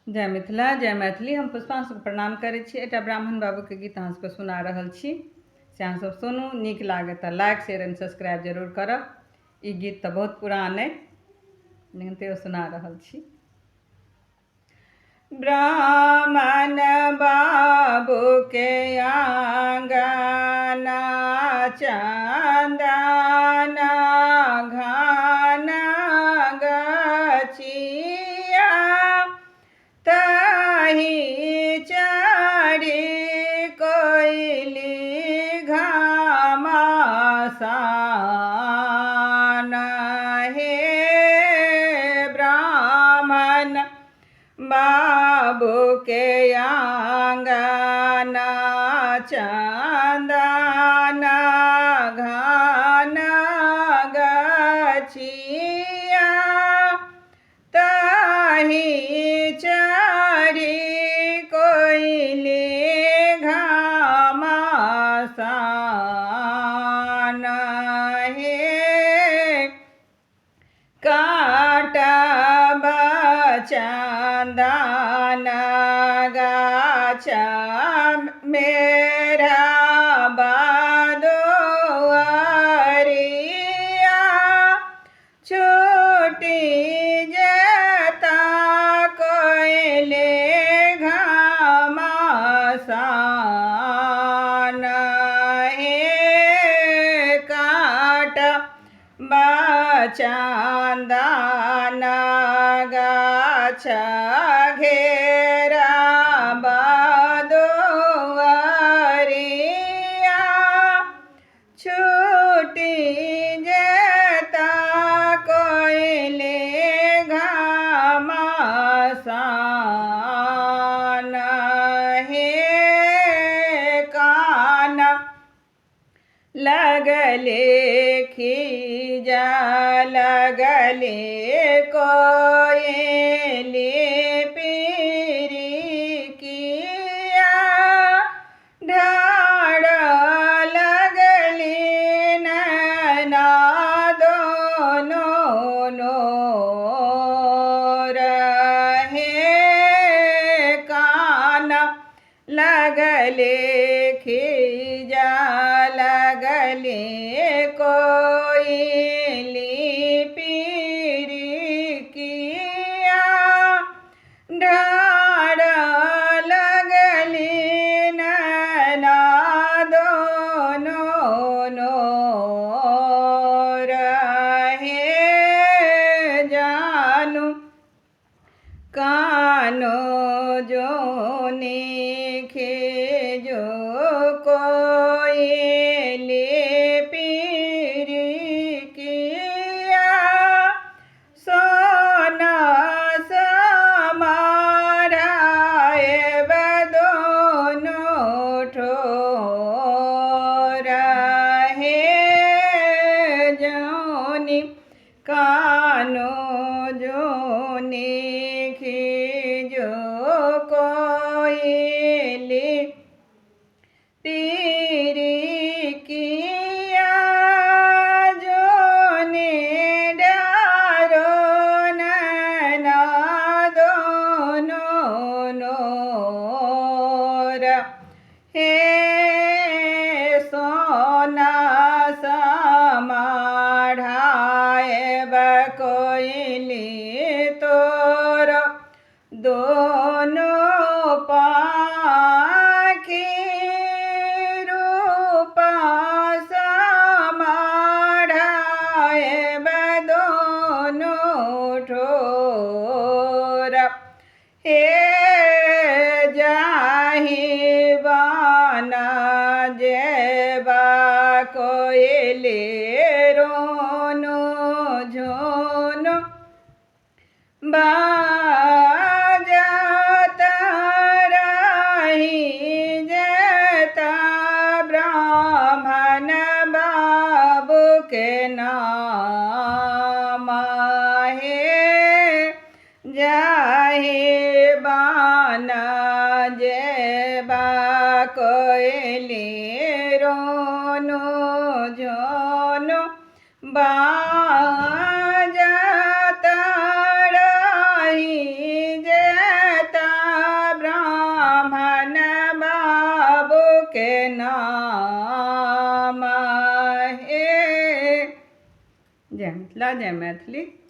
जय मिथिला जय मैथिली। हम पुष्पांशु के प्रणाम करै छी। एकटा ब्राह्मण बाबू के गीत अहाँ सबके सुना रहल छी, से अहाँ सब सुनू। नीक लागे तऽ लाइक शेयर एंड सब्सक्राइब जरूर करब। ई गीत तऽ बहुत पुरान अइ, लेकिन तैयो सुना रहल छी। ब्राह्मण बाबू के आंगना चंदन घन गछिया, तही चढ़ी कोइली घमासान। हे ब्राह्मण बाबू के आंगना चंदन घन गछिया, तही चढ़ी कोइली घमासान। हे काटब चंदन गाछ मेरा बदुअरिया, छूटी जेता कोइली घमासान। हे काटब चंदन गाछ घेरा बदुअरिया, छूटी जेता कोइली घमासान। हे कान लगले खीजा लगले कोइली पीरिकिया, ढाड़ लगली नैना दोनों नोर। हे कान लगले खीजा लगले कोइली पीरिकिया, ढाड़ लगली नैना दोनों नोर। हे जानू कानो जोनी खेजो कोइली पीरिकिया, सोना समाराएब दोनों ठोर। हे जोनी कानो जोनी खीजो कोइली पीरिकिया, जोनी डारो नैना दोनों नोर। हे सोना समाढ़ाएब कोइली तोर दोनों पाखी, रूपा समाढ़ाएब दोनों ठोर। हे जाहि बाना जेबा कोइली रोनो झोनो, बाजत रही जेता ब्राह्मण बाबू के नाम। हे जाहि बाना जेबा कोइली रोनो झोनो, बाजत रही जेता के नाम हे। जय मिथिला, जय मैथिली।